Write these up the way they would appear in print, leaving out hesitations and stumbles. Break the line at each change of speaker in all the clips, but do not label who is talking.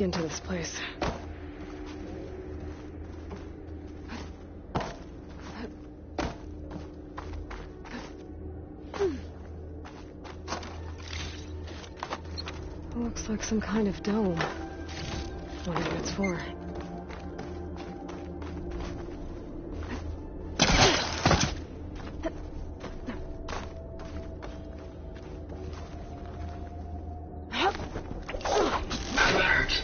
into this place. Looks like some kind of dome. Wonder what it's for.
Alert!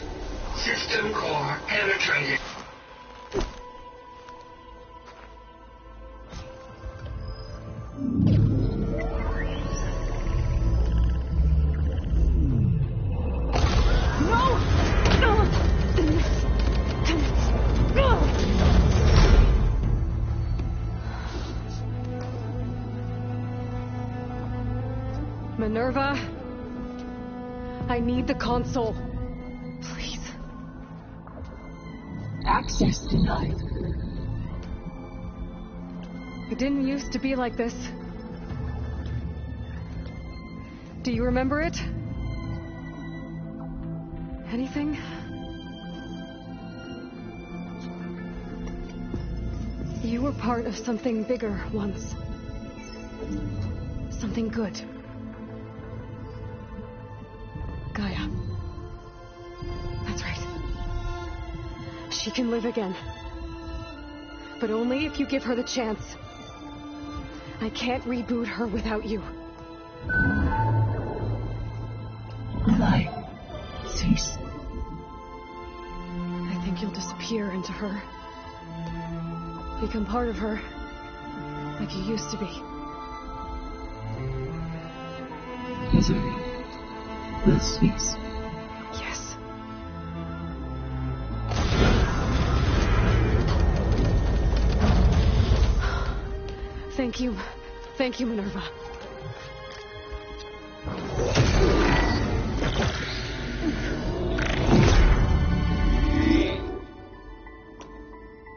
System core penetrated.
Minerva, I need the console. Please.
Access denied.
It didn't used to be like this. Do you remember it? Anything? You were part of something bigger once. Something good. Gaia. That's right. She can live again. But only if you give her the chance. I can't reboot her without you.
Light. Cease.
I think you'll disappear into her. Become part of her. Like you used to be.
Misery will cease.
Yes. Thank you. Thank you, Minerva.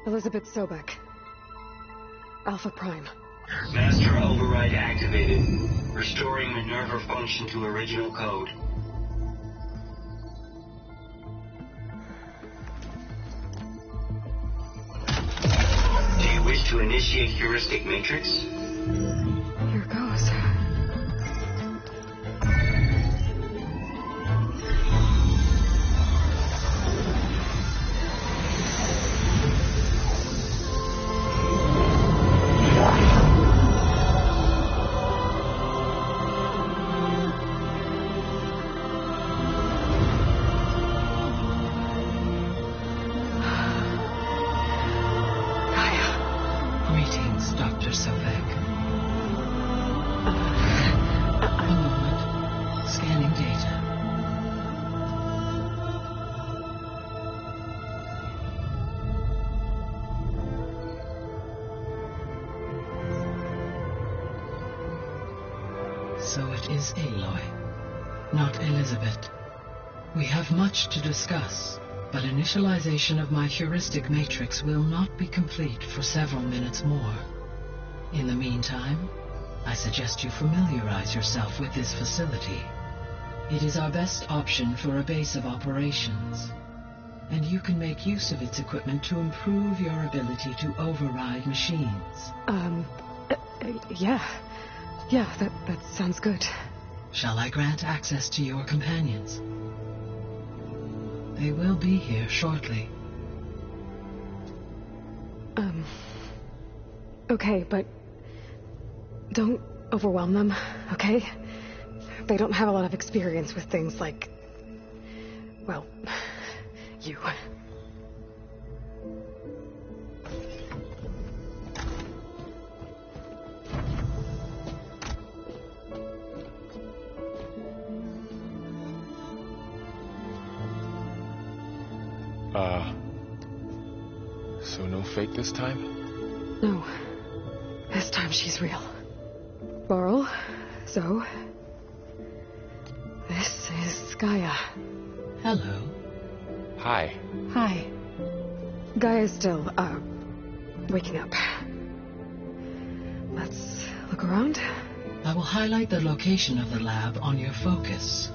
Elizabeth Sobek. Alpha Prime.
Master override activated. Restoring Minerva function to original code. Do you wish to initiate heuristic matrix?
Here goes.
Greetings, Dr. Sobek. A moment. Scanning data. So it is Aloy, not Elizabeth. We have much to discuss, but initialization of my heuristic matrix will not be complete for several minutes more. In the meantime, I suggest you familiarize yourself with this facility. It is our best option for a base of operations, and you can make use of its equipment to improve your ability to override machines.
Yeah. Yeah, that sounds good.
Shall I grant access to your companions? They will be here shortly.
Okay, but don't overwhelm them, okay? They don't have a lot of experience with things like, well, you.
So no fake this time?
No. This time she's real. Laurel, Zoe. This is Gaia.
Hello.
Hi.
Hi. Gaia's still, waking up. Let's look around.
I will highlight the location of the lab on your focus.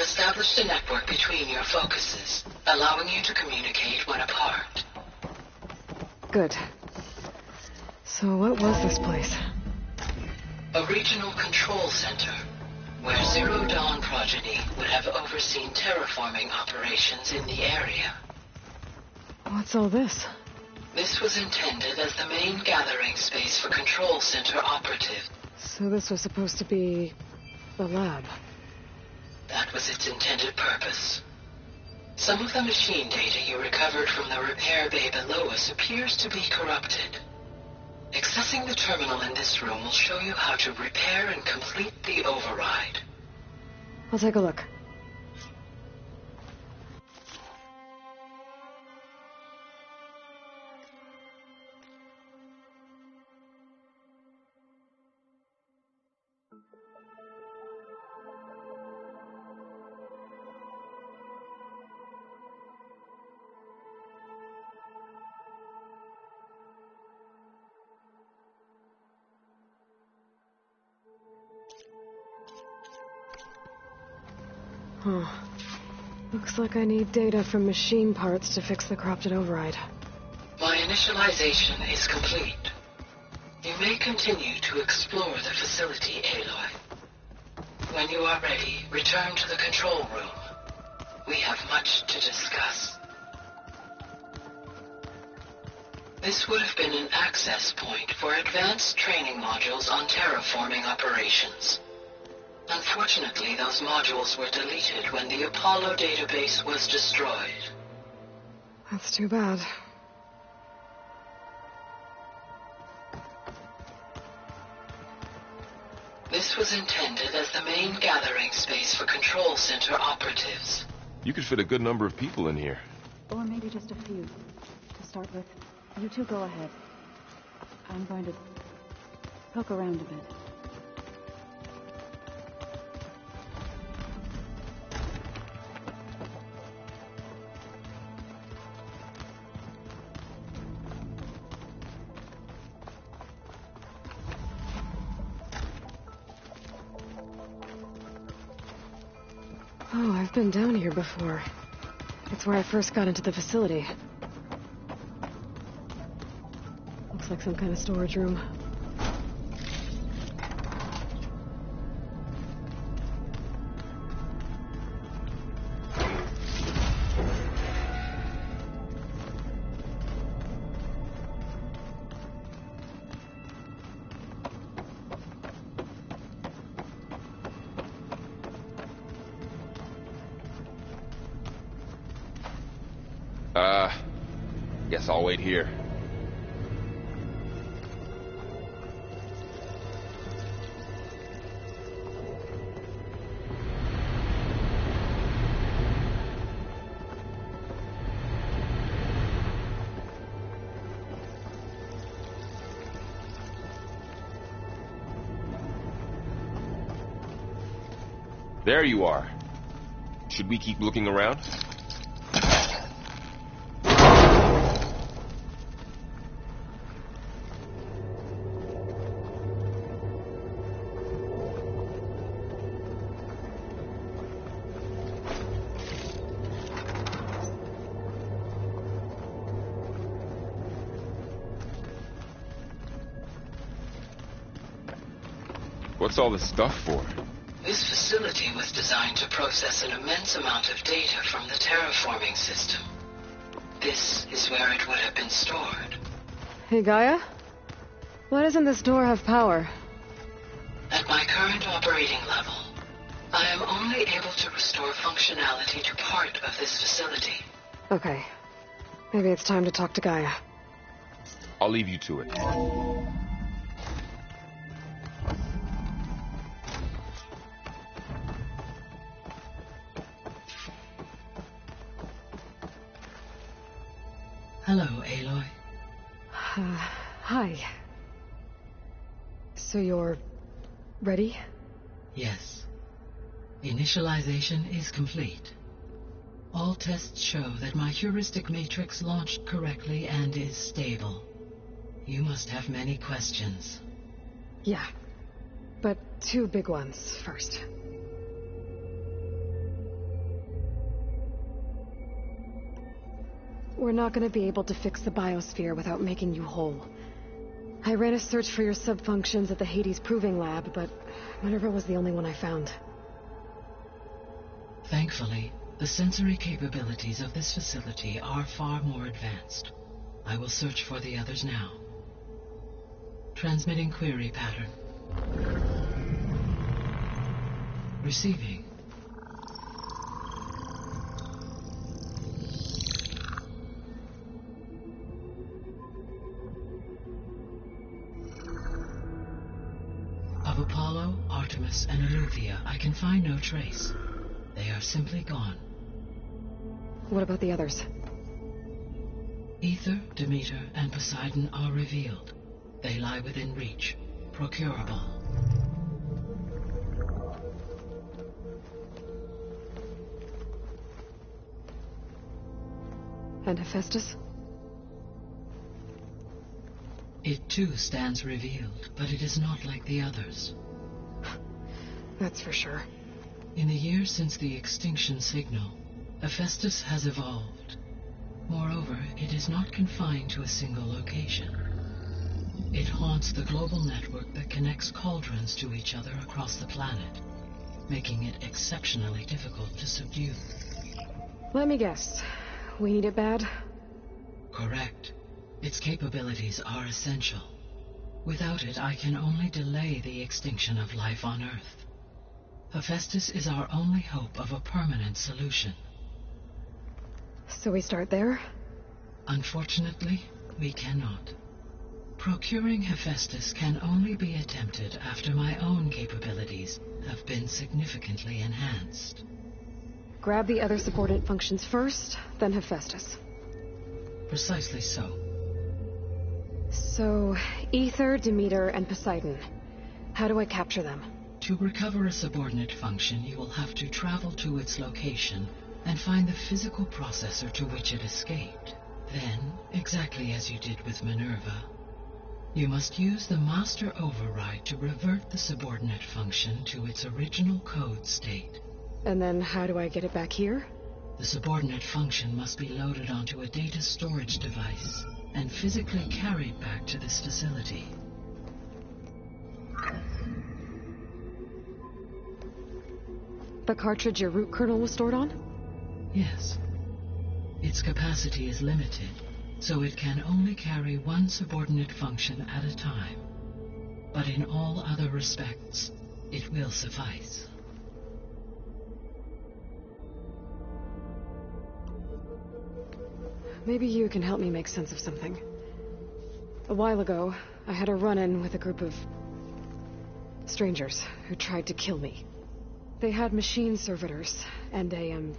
established a network between your focuses, allowing you to communicate when apart.
Good. So what was this place?
A regional control center, where Zero Dawn progeny would have overseen terraforming operations in the area.
What's all this?
This was intended as the main gathering space for control center operatives.
So this was supposed to be a lab.
That was its intended purpose. Some of the machine data you recovered from the repair bay below us appears to be corrupted. Accessing the terminal in this room will show you how to repair and complete the override.
I'll take a look. Huh. Looks like I need data from machine parts to fix the corrupted override.
My initialization is complete. You may continue to explore the facility, Aloy. When you are ready, return to the control room. We have much to discuss. This would have been an access point for advanced training modules on terraforming operations. Unfortunately, those modules were deleted when the Apollo database was destroyed.
That's too bad.
This was intended as the main gathering space for control center operatives.
You could fit a good number of people in here.
Or maybe just a few. To start with, you two go ahead. I'm going to poke around a bit.
Oh, I've been down here before. It's where I first got into the facility. Looks like some kind of storage room.
Guess I'll wait here. There you are. Should we keep looking around? What's all this stuff for?
This facility was designed to process an immense amount of data from the terraforming system. This is where it would have been stored.
Hey, Gaia? Why doesn't this door have power?
At my current operating level, I am only able to restore functionality to part of this facility.
Okay. Maybe it's time to talk to Gaia.
I'll leave you to it.
Hello, Aloy.
Hi. So you're ready?
Yes. Initialization is complete. All tests show that my heuristic matrix launched correctly and is stable. You must have many questions.
Yeah. But two big ones first. we're not gonna be able to fix the biosphere without making you whole. I ran a search for your subfunctions at the Hades Proving Lab, but Minerva was the only one I found.
Thankfully, the sensory capabilities of this facility are far more advanced. I will search for the others now. Transmitting query pattern. Receiving. Of Apollo, Artemis, and Eleuthia, I can find no trace. They are simply gone.
What about the others?
Aether, Demeter, and Poseidon are revealed. They lie within reach, procurable.
And Hephaestus?
It too stands revealed, but it is not like the others.
That's for sure.
In the years since the extinction signal, Hephaestus has evolved. Moreover, it is not confined to a single location. It haunts the global network that connects cauldrons to each other across the planet, making it exceptionally difficult to subdue.
Let me guess. We need it bad?
Correct. Its capabilities are essential. Without it, I can only delay the extinction of life on Earth. Hephaestus is our only hope of a permanent solution.
So we start there?
Unfortunately, we cannot. Procuring Hephaestus can only be attempted after my own capabilities have been significantly enhanced.
Grab the other subordinate functions first, then Hephaestus.
Precisely so.
So, Aether, Demeter, and Poseidon. How do I capture them?
To recover a subordinate function, you will have to travel to its location and find the physical processor to which it escaped. Then, exactly as you did with Minerva, you must use the master override to revert the subordinate function to its original code state.
And then how do I get it back here?
The subordinate function must be loaded onto a data storage device and physically carried back to this facility.
The cartridge your root kernel was stored on?
Yes. Its capacity is limited, so it can only carry one subordinate function at a time. But in all other respects, it will suffice.
Maybe you can help me make sense of something. A while ago, I had a run-in with a group of strangers who tried to kill me. They had machine servitors and a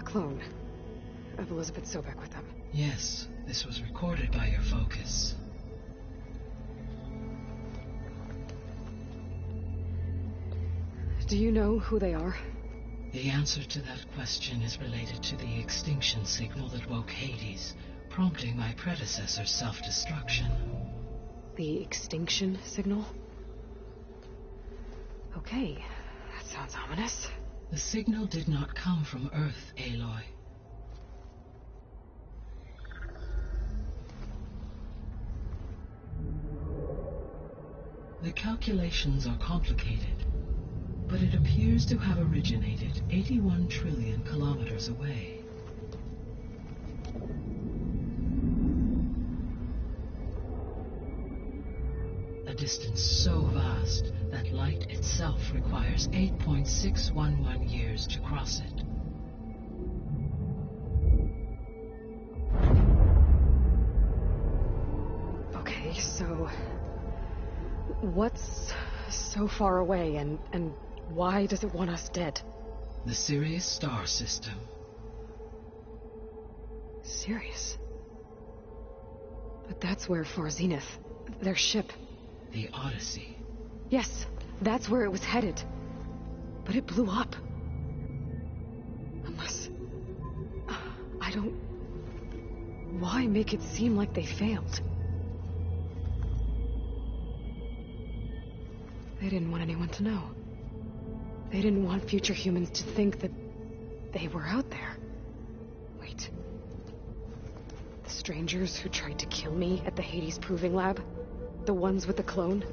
clone of Elizabeth Sobek with them.
Yes, this was recorded by your focus.
Do you know who they are?
The answer to that question is related to the extinction signal that woke Hades, prompting my predecessor's self-destruction.
The extinction signal? Okay, that sounds ominous.
The signal did not come from Earth, Aloy. The calculations are complicated, but it appears to have originated 81 trillion kilometers away. A distance so vast that light itself requires 8.611 years to cross it.
Okay, so what's so far away and why does it want us dead?
The Sirius star system.
Sirius? But that's where Far Zenith, their ship.
The Odyssey.
Yes, that's where it was headed. But it blew up. Unless... I don't... Why make it seem like they failed? They didn't want anyone to know. They didn't want future humans to think that they were out there. Wait, strangers who tried to kill me at the Hades Proving Lab? The ones with the clone?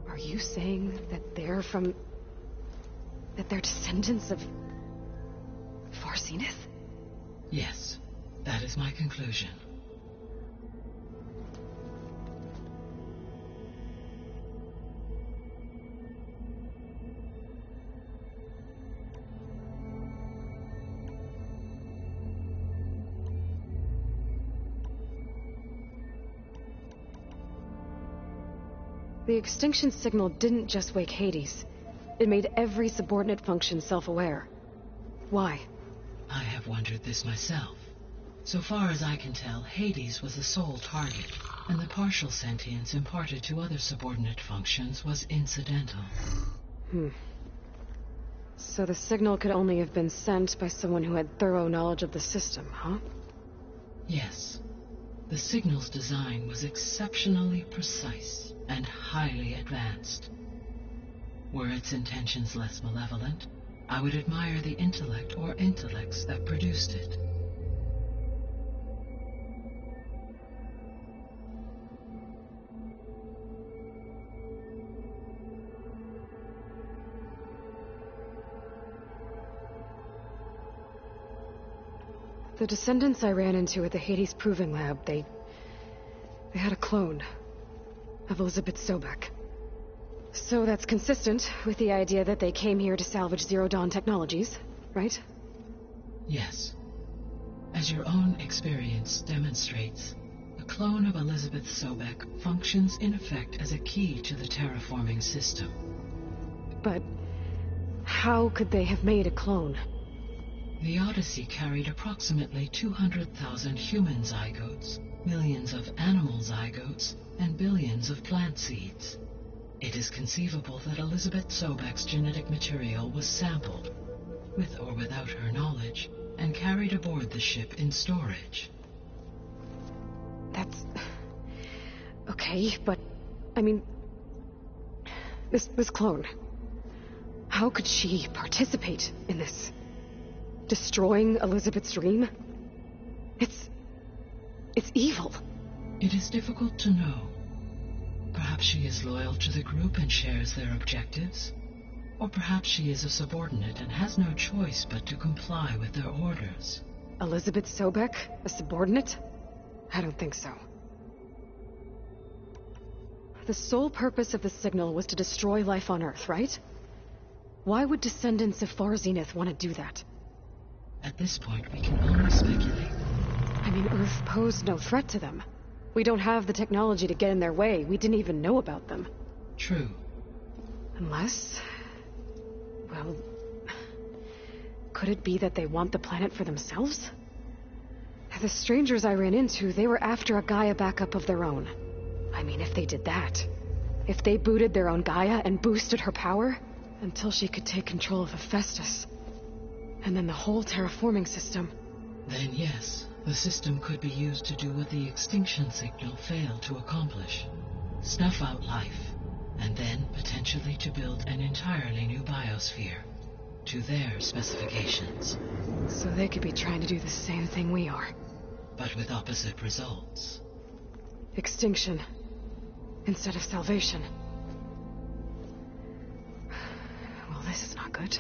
Are you saying that they're from... that they're descendants of... Far Zenith?
Yes, that is my conclusion.
The extinction signal didn't just wake Hades. It made every subordinate function self-aware. Why?
I have wondered this myself. So far as I can tell, Hades was the sole target, and the partial sentience imparted to other subordinate functions was incidental.
So the signal could only have been sent by someone who had thorough knowledge of the system, huh?
Yes. The signal's design was exceptionally precise and highly advanced. Were its intentions less malevolent, I would admire the intellect or intellects that produced it.
The descendants I ran into at the Hades Proving Lab, they had a clone of Elizabeth Sobek. So that's consistent with the idea that they came here to salvage Zero Dawn technologies, right?
Yes. As your own experience demonstrates, a clone of Elizabeth Sobek functions in effect as a key to the terraforming system.
But how could they have made a clone?
The Odyssey carried approximately 200,000 human zygotes, millions of animal zygotes, and billions of plant seeds. It is conceivable that Elizabeth Sobek's genetic material was sampled, with or without her knowledge, and carried aboard the ship in storage.
That's... okay, but... I mean... This clone... How could she participate in this? Destroying Elizabeth's dream? It's evil.
It is difficult to know. Perhaps she is loyal to the group and shares their objectives. Or perhaps she is a subordinate and has no choice but to comply with their orders.
Elizabeth Sobek? A subordinate? I don't think so. The sole purpose of the signal was to destroy life on Earth, right? Why would descendants of Far Zenith want to do that?
At this point, we can only speculate.
I mean, Earth posed no threat to them. We don't have the technology to get in their way. We didn't even know about them.
True.
Unless... well... could it be that they want the planet for themselves? The strangers I ran into, they were after a Gaia backup of their own. I mean, if they did that... if they booted their own Gaia and boosted her power... until she could take control of Hephaestus. And then the whole terraforming system...
Then yes, the system could be used to do what the extinction signal failed to accomplish. Snuff out life, and then potentially to build an entirely new biosphere, to their specifications.
So they could be trying to do the same thing we are.
But with opposite results.
Extinction, instead of salvation. Well, this is not good.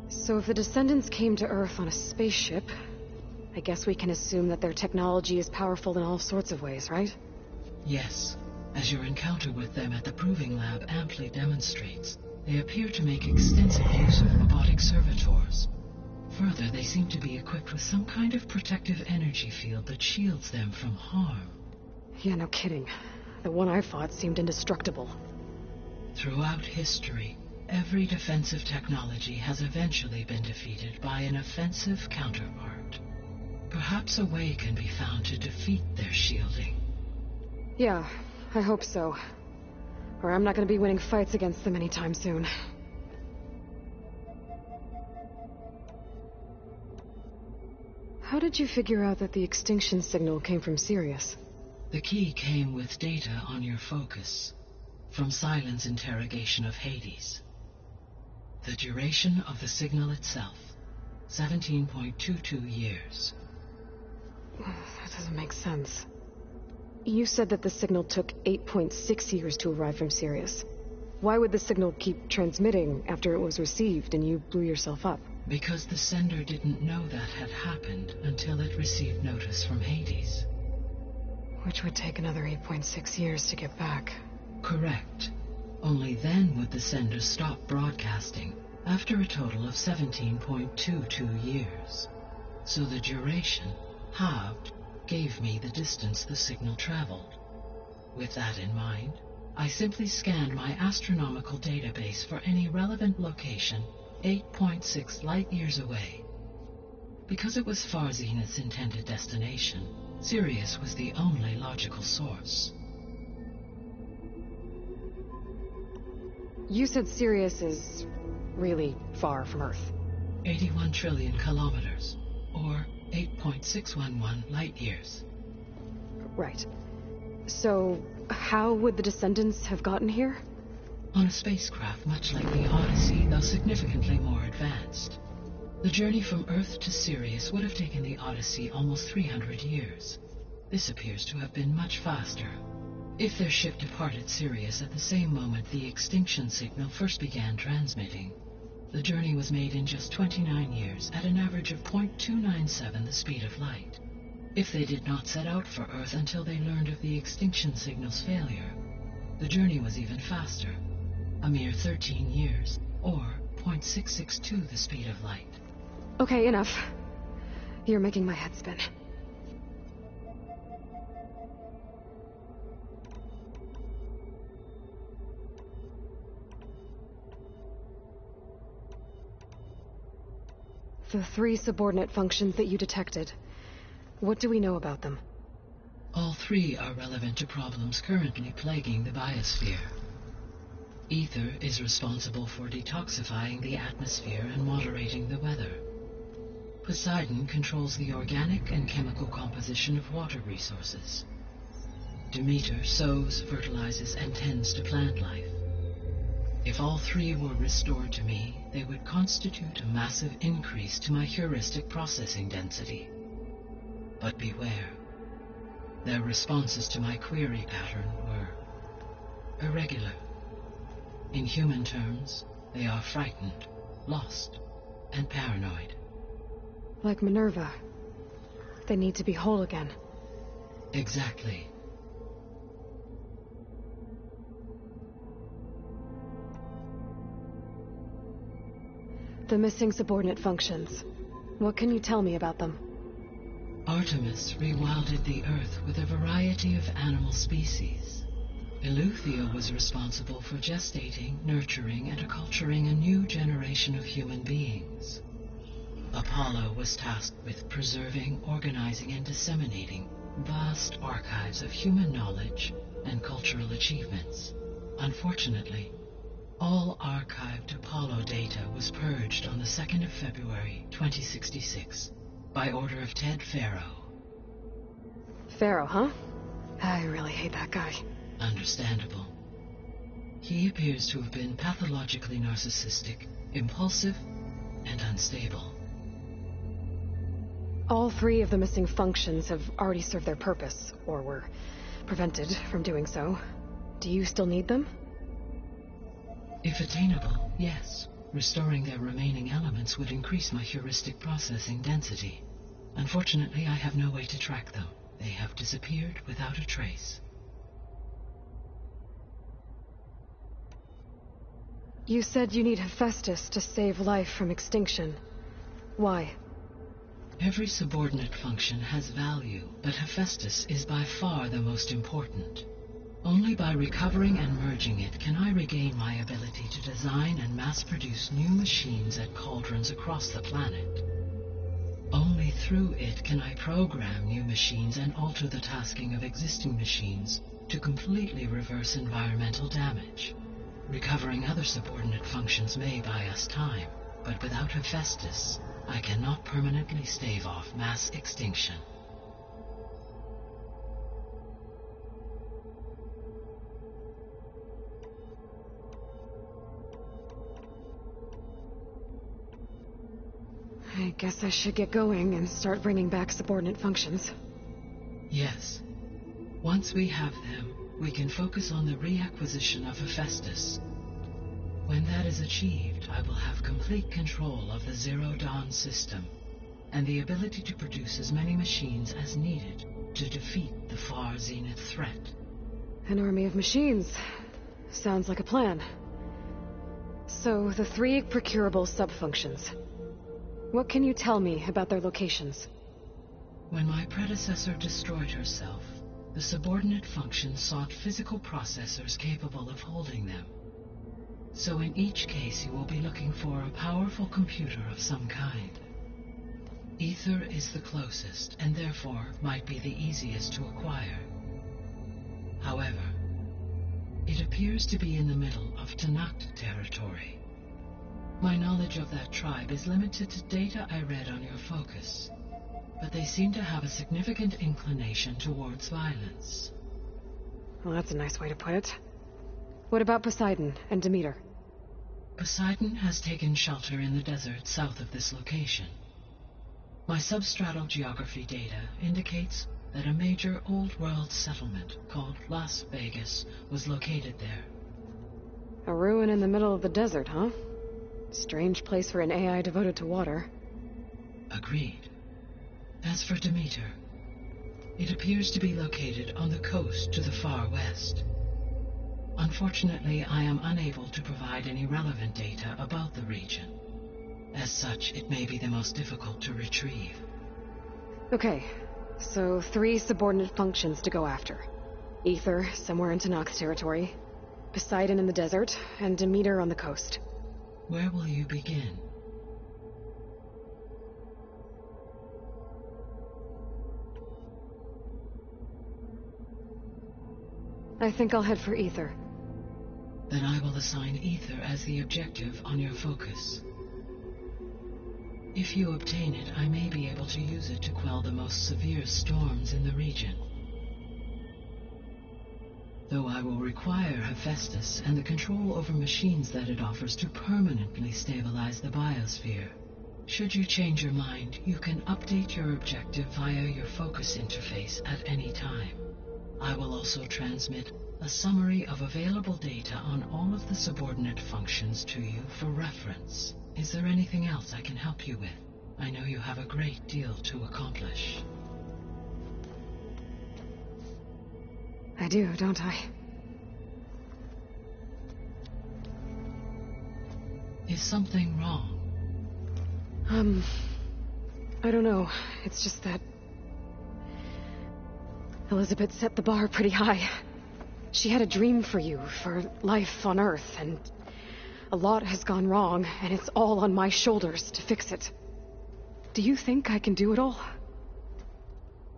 So if the descendants came to Earth on a spaceship, I guess we can assume that their technology is powerful in all sorts of ways, right?
Yes. As your encounter with them at the Proving Lab amply demonstrates, they appear to make extensive use of robotic servitors. Further, they seem to be equipped with some kind of protective energy field that shields them from harm.
Yeah, no kidding. The one I fought seemed indestructible.
Throughout history, every defensive technology has eventually been defeated by an offensive counterpart. Perhaps a way can be found to defeat their shielding.
Yeah, I hope so. Or I'm not going to be winning fights against them anytime soon. How did you figure out that the extinction signal came from Sirius?
The key came with data on your focus. From Cylon's interrogation of Hades. The duration of the signal itself, 17.22 years.
That doesn't make sense. You said that the signal took 8.6 years to arrive from Sirius. Why would the signal keep transmitting after it was received and you blew yourself up?
Because the sender didn't know that had happened until it received notice from Hades.
Which would take another 8.6 years to get back.
Correct. Only then would the sender stop broadcasting, after a total of 17.22 years. So the duration, halved, gave me the distance the signal traveled. With that in mind, I simply scanned my astronomical database for any relevant location 8.6 light-years away. Because it was Far Zenith's intended destination, Sirius was the only logical source.
You said Sirius is really far from Earth.
81 trillion kilometers, or 8.611 light-years.
Right. So, how would the Descendants have gotten here?
On a spacecraft much like the Odyssey, though significantly more advanced. The journey from Earth to Sirius would have taken the Odyssey almost 300 years. This appears to have been much faster. If their ship departed Sirius at the same moment the extinction signal first began transmitting, the journey was made in just 29 years at an average of 0.297 the speed of light. If they did not set out for Earth until they learned of the extinction signal's failure, the journey was even faster, a mere 13 years, or 0.662 the speed of light.
Okay, enough. You're making my head spin. The 3 subordinate functions that you detected. What do we know about them?
All 3 are relevant to problems currently plaguing the biosphere. Ether is responsible for detoxifying the atmosphere and moderating the weather. Poseidon controls the organic and chemical composition of water resources. Demeter sows, fertilizes, and tends to plant life. If all 3 were restored to me, they would constitute a massive increase to my heuristic processing density. But beware. Their responses to my query pattern were irregular. In human terms, they are frightened, lost, and paranoid.
Like Minerva. They need to be whole again.
Exactly.
The missing subordinate functions. What can you tell me about them?
Artemis rewilded the Earth with a variety of animal species. Eleuthia was responsible for gestating, nurturing, and acculturating a new generation of human beings. Apollo was tasked with preserving, organizing, and disseminating vast archives of human knowledge and cultural achievements. Unfortunately, all archived Apollo data was purged on the 2nd of February, 2066, by order of Ted Faro.
Faro, huh? I really hate that guy.
Understandable. He appears to have been pathologically narcissistic, impulsive, and unstable.
All 3 of the missing functions have already served their purpose, or were prevented from doing so. Do you still need them?
If attainable, yes. Restoring their remaining elements would increase my heuristic processing density. Unfortunately, I have no way to track them. They have disappeared without a trace.
You said you need Hephaestus to save life from extinction. Why?
Every subordinate function has value, but Hephaestus is by far the most important. Only by recovering and merging it can I regain my ability to design and mass-produce new machines at cauldrons across the planet. Only through it can I program new machines and alter the tasking of existing machines to completely reverse environmental damage. Recovering other subordinate functions may buy us time, but without Hephaestus, I cannot permanently stave off mass extinction.
I guess I should get going and start bringing back subordinate functions.
Yes. Once we have them, we can focus on the reacquisition of Hephaestus. When that is achieved, I will have complete control of the Zero Dawn system, and the ability to produce as many machines as needed to defeat the Far Zenith threat.
An army of machines. Sounds like a plan. So, the 3 procurable sub-functions. What can you tell me about their locations?
When my predecessor destroyed herself, the subordinate functions sought physical processors capable of holding them. So in each case you will be looking for a powerful computer of some kind. Ether is the closest, and therefore might be the easiest to acquire. However, it appears to be in the middle of Tanakh territory. My knowledge of that tribe is limited to data I read on your focus, but they seem to have a significant inclination towards violence.
Well, that's a nice way to put it. What about Poseidon and Demeter?
Poseidon has taken shelter in the desert south of this location. My substratal geography data indicates that a major old-world settlement called Las Vegas was located there.
A ruin in the middle of the desert, huh? Strange place for an AI devoted to water.
Agreed. As for Demeter, it appears to be located on the coast to the far west. Unfortunately, I am unable to provide any relevant data about the region. As such, it may be the most difficult to retrieve.
Okay, so 3 subordinate functions to go after. Ether, somewhere in Tanakh's territory, Poseidon in the desert, and Demeter on the coast.
Where will you begin?
I think I'll head for Ether.
Then I will assign Ether as the objective on your focus. If you obtain it, I may be able to use it to quell the most severe storms in the region. Though I will require Hephaestus and the control over machines that it offers to permanently stabilize the biosphere. Should you change your mind, you can update your objective via your focus interface at any time. I will also transmit a summary of available data on all of the subordinate functions to you for reference. Is there anything else I can help you with? I know you have a great deal to accomplish.
I do, don't I?
Is something wrong?
I don't know. It's just that Elizabeth set the bar pretty high. She had a dream for you, for life on Earth, and a lot has gone wrong, and it's all on my shoulders to fix it. Do you think I can do it all?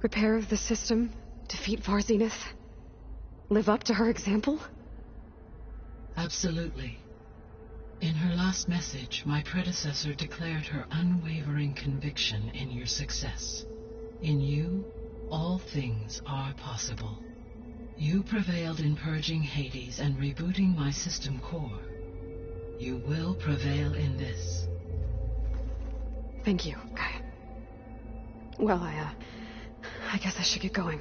Repair the system, defeat Far Zenith, live up to her example?
Absolutely. In her last message, my predecessor declared her unwavering conviction in your success. In you, all things are possible. You prevailed in purging Hades and rebooting my system core. You will prevail in this.
Thank you, Gaia. Well, I guess I should get going.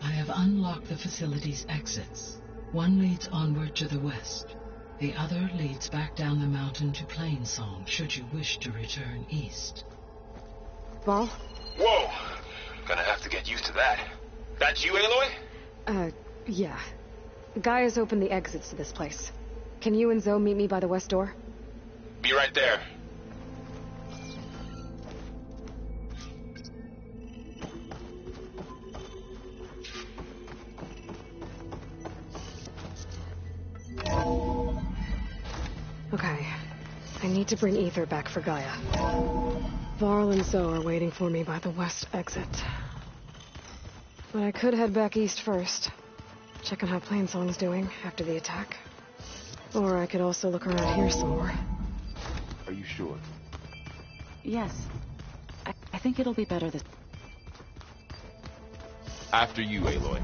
I have unlocked the facility's exits. One leads onward to the west. The other leads back down the mountain to Plainsong, should you wish to return east.
Varl?
Whoa! Gonna have to get used to that. That's you, Aloy?
Yeah. Gaia's opened the exits to this place. Can you and Zoe meet me by the west door?
Be right there.
Okay. I need to bring Ether back for Gaia. Varl and Zoe are waiting for me by the west exit. But I could head back east first. Check on how Plainsong's doing after the attack. Or I could also look around here some more.
Are you sure?
Yes. I think it'll be better this...
After you, Aloy.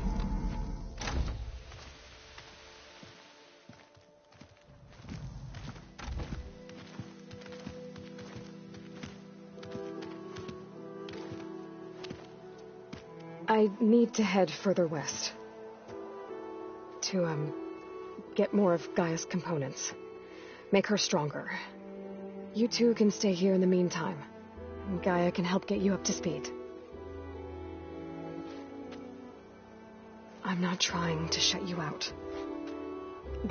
I need to head further west. To, get more of Gaia's components. Make her stronger. You two can stay here in the meantime. And Gaia can help get you up to speed. I'm not trying to shut you out.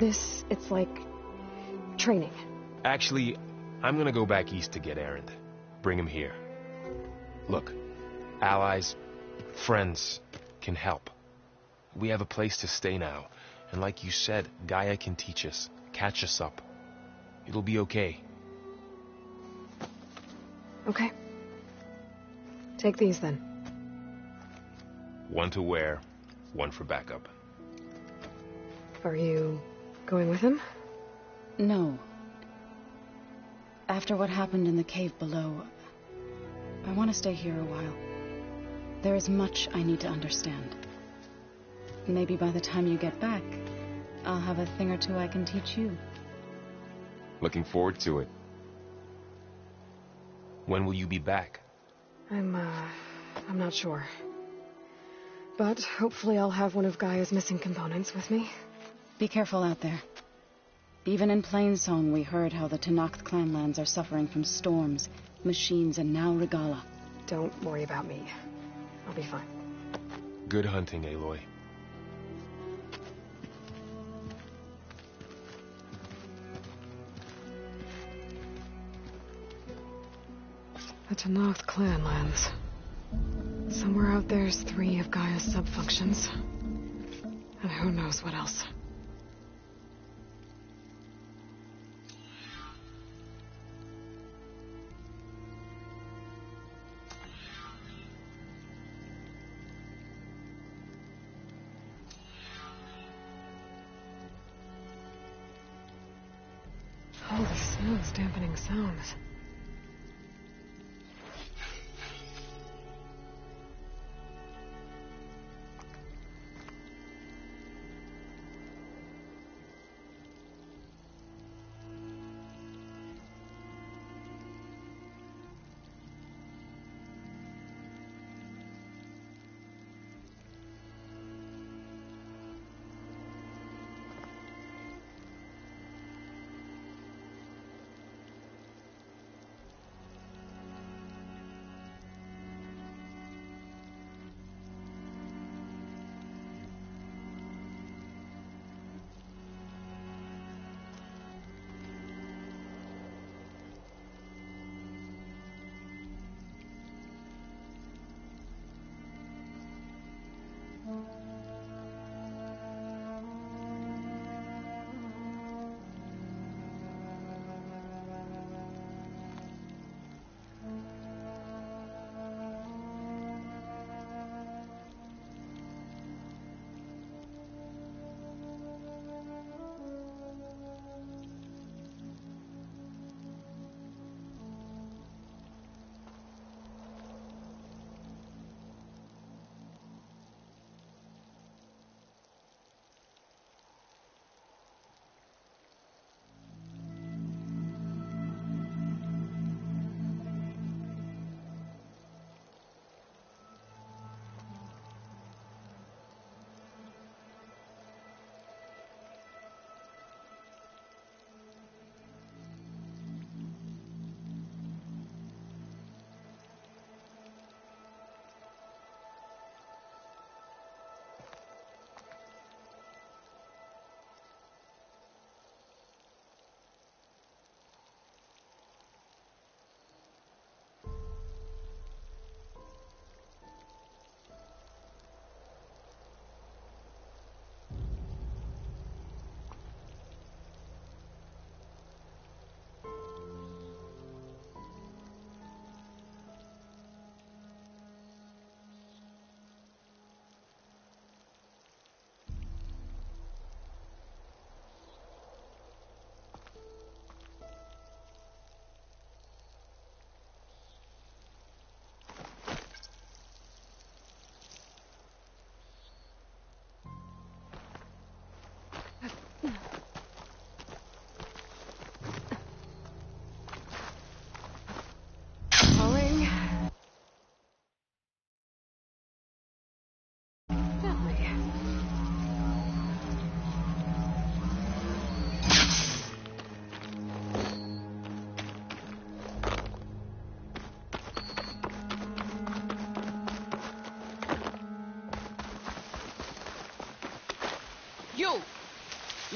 It's like... training.
Actually, I'm gonna go back east to get Erend. Bring him here. Look, allies, friends can help. We have a place to stay now, and like you said, Gaia can teach us, catch us up. It'll be okay.
Okay. Take these then.
One to wear, one for backup.
Are you going with him?
No. After what happened in the cave below, I want to stay here a while. There is much I need to understand. Maybe by the time you get back, I'll have a thing or two I can teach you.
Looking forward to it.
When will you be back?
I'm not sure. But hopefully I'll have one of Gaia's missing components with me.
Be careful out there. Even in Plainsong, we heard how the Tenakth clanlands are suffering from storms, machines, and now Regalla.
Don't worry about me. I'll be fine.
Good hunting, Aloy.
The Tenakth clanlands. Somewhere out there's 3 of Gaia's subfunctions. And who knows what else. Oh, the snow's dampening sounds.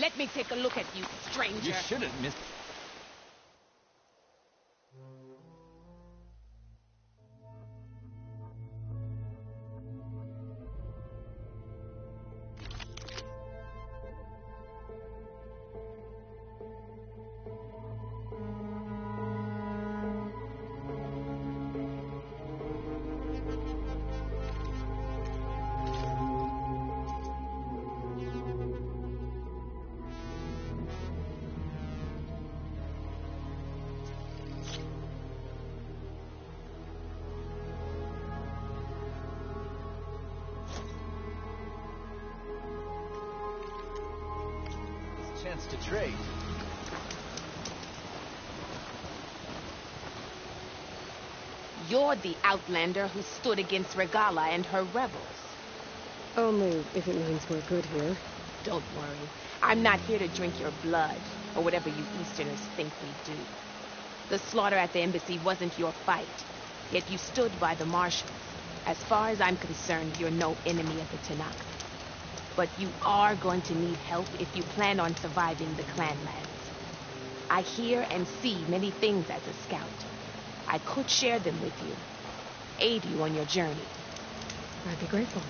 Let me take a look at you, stranger.
You shouldn't miss... Chance to trade.
You're the outlander who stood against Regalla and her rebels.
Only if it means we're good here.
Don't worry. I'm not here to drink your blood, or whatever you Easterners think we do. The slaughter at the embassy wasn't your fight, yet you stood by the Marshals. As far as I'm concerned, you're no enemy of the Tanakh. But you are going to need help if you plan on surviving the Clanlands. I hear and see many things as a scout. I could share them with you, aid you on your journey.
I'd be grateful.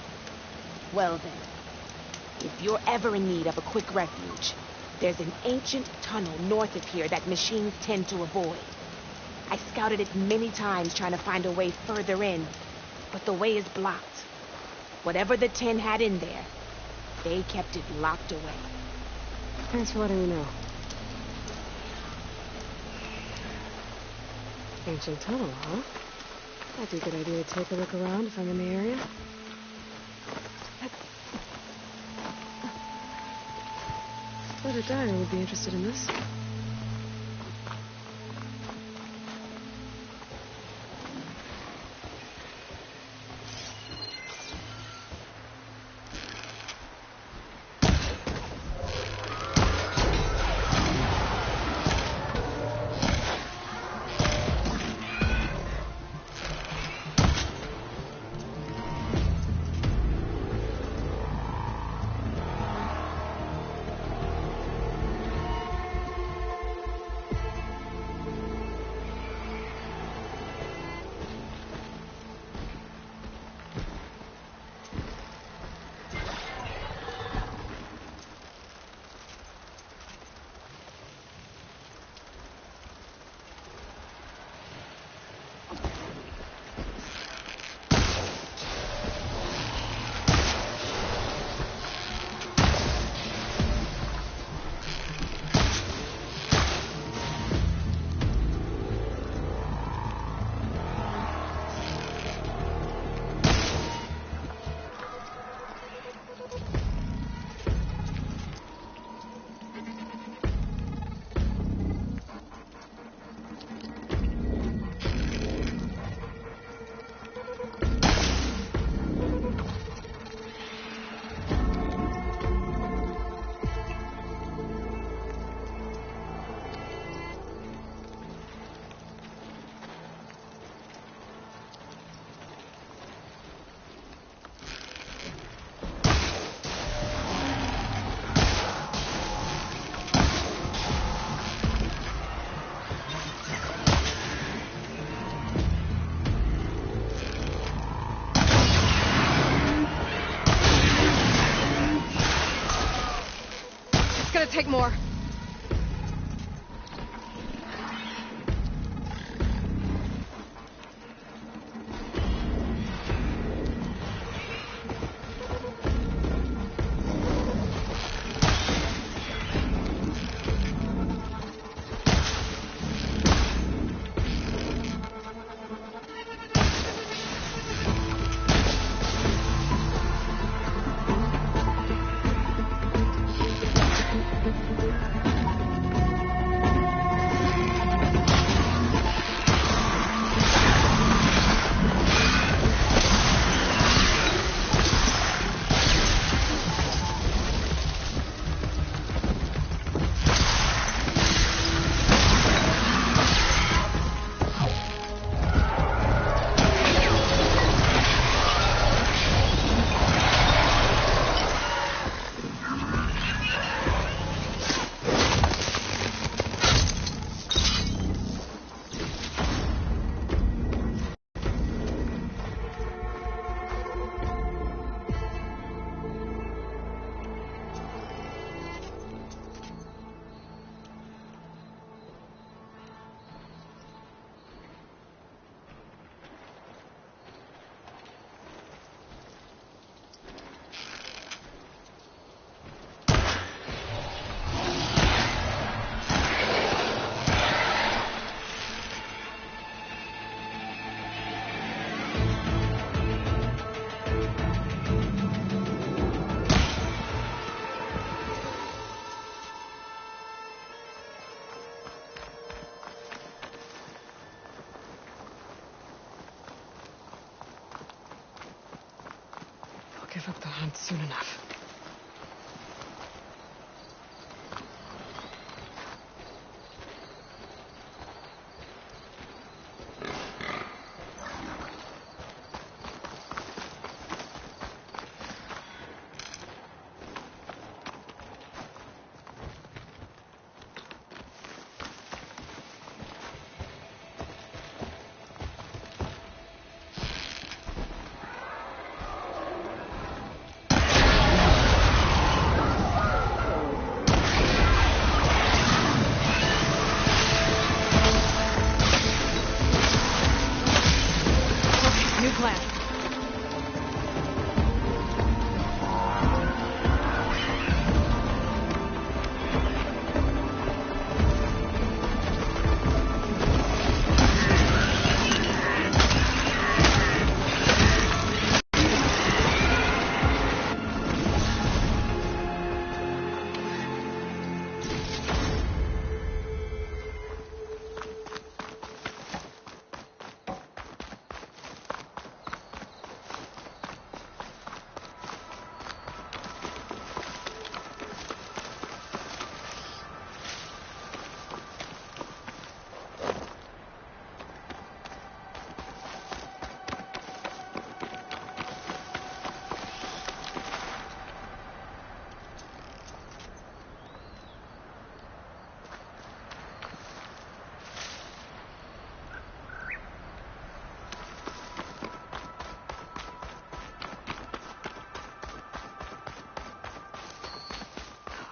Well then, if you're ever in need of a quick refuge, there's an ancient tunnel north of here that machines tend to avoid. I scouted it many times trying to find a way further in, but the way is blocked. Whatever the Ten had in there, they kept it locked away.
Thanks for letting me know. Ancient tunnel, huh? That'd be a good idea to take a look around if I'm in the area. Brother Dyer would be interested in this. Take more. give up the hunt soon enough.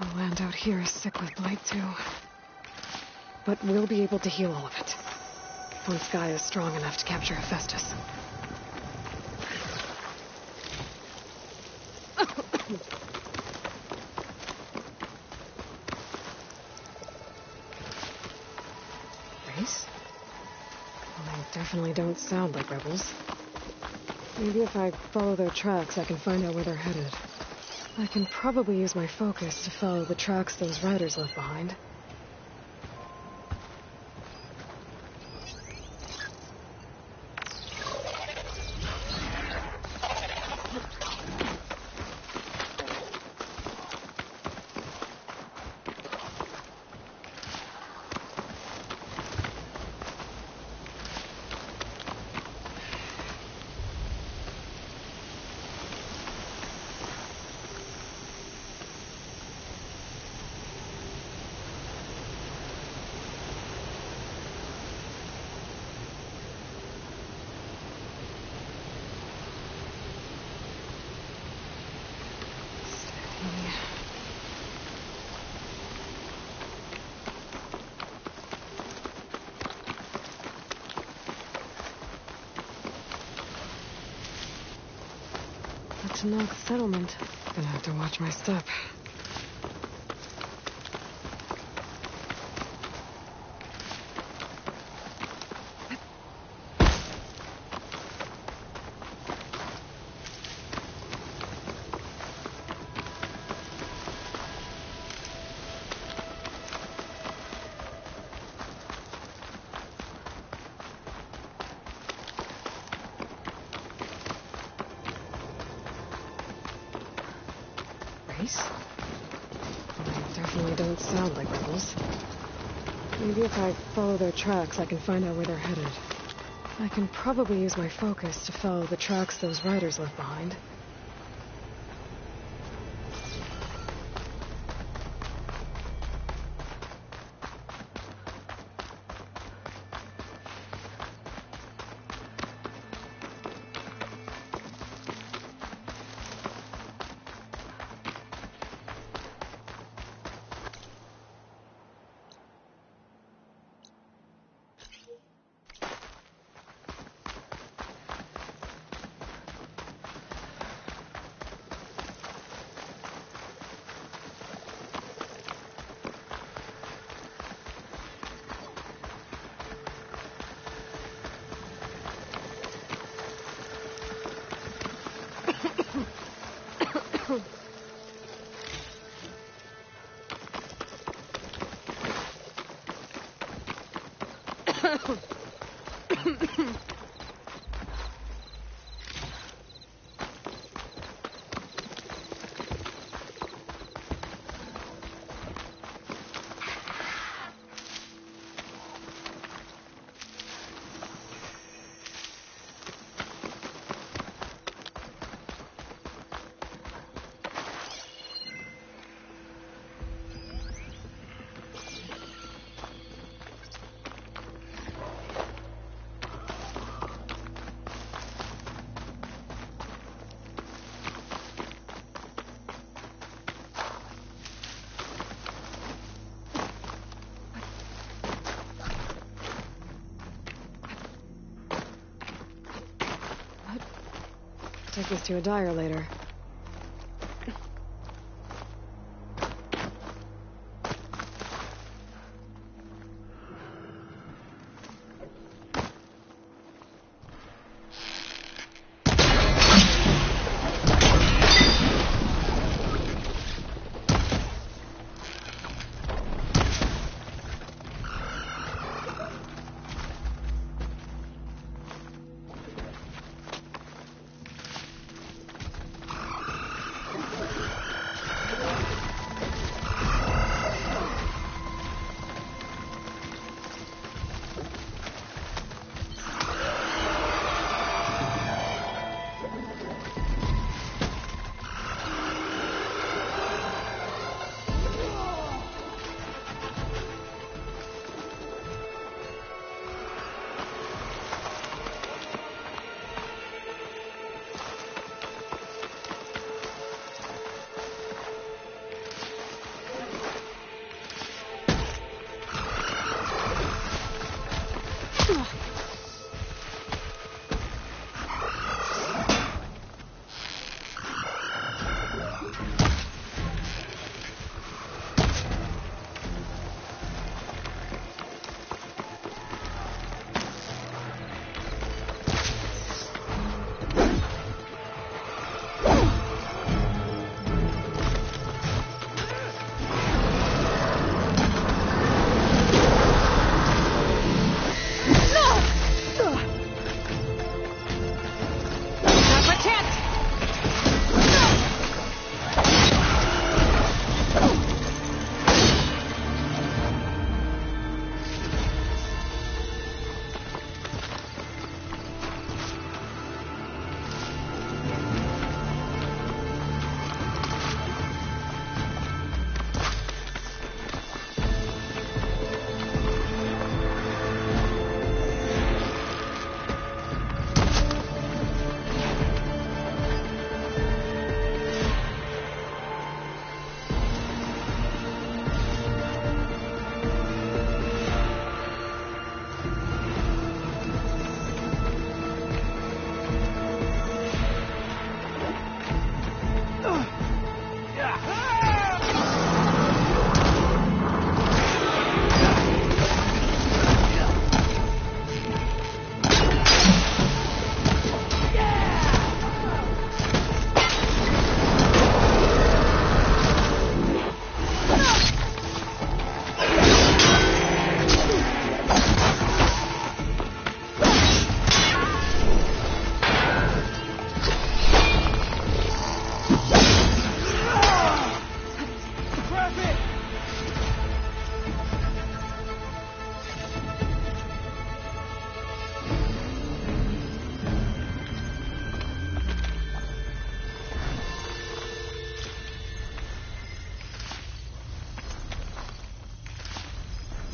The land out here is sick with blight, too. But we'll be able to heal all of it. Once Gaia is strong enough to capture Hephaestus. Race? Well, they definitely don't sound like rebels. Maybe if I follow their tracks, I can find out where they're headed. I can probably use my focus to follow the tracks those riders left behind. To knock the settlement. Gonna have to watch my step. They definitely don't sound like rebels. Maybe if I follow their tracks, I can find out where they're headed. I can probably use my focus to follow the tracks those riders left behind. Take this to a dyer later.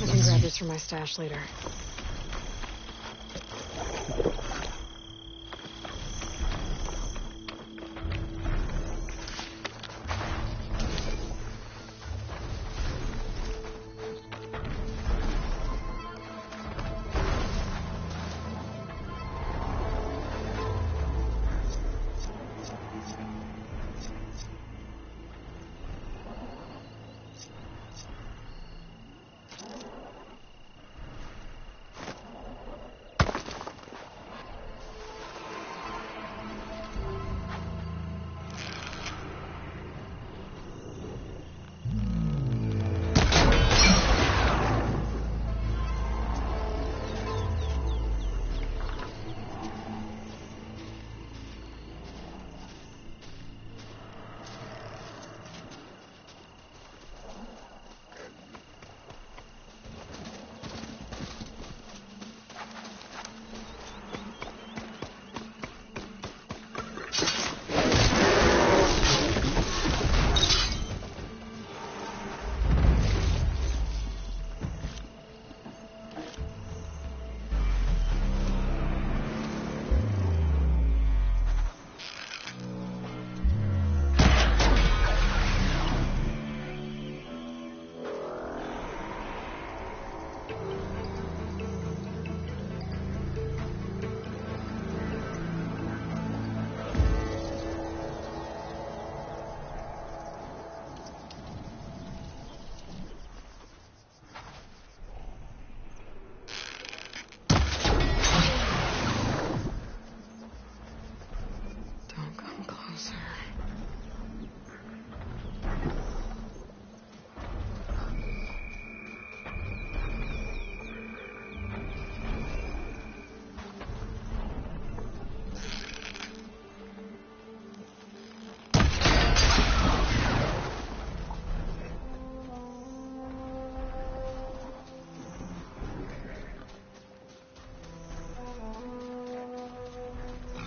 I can grab this from my stash later.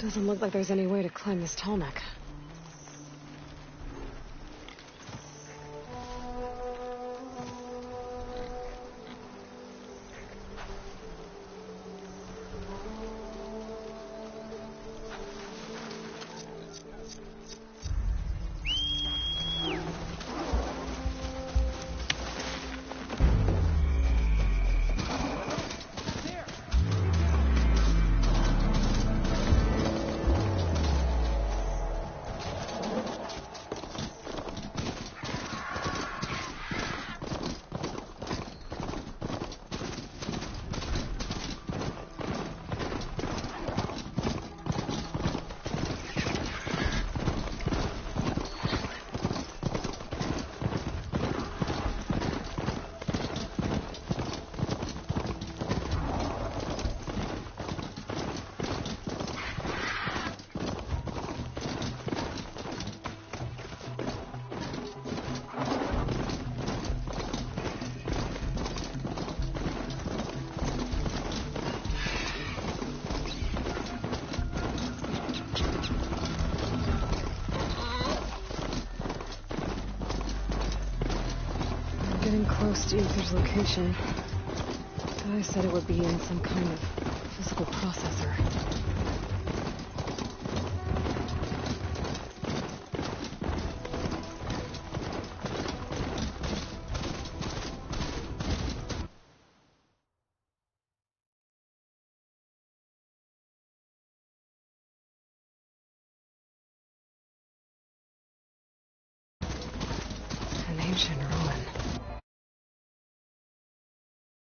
Doesn't look like there's any way to climb this tall neck. Getting close to Ether's location. Guy said it would be in some kind of physical processor.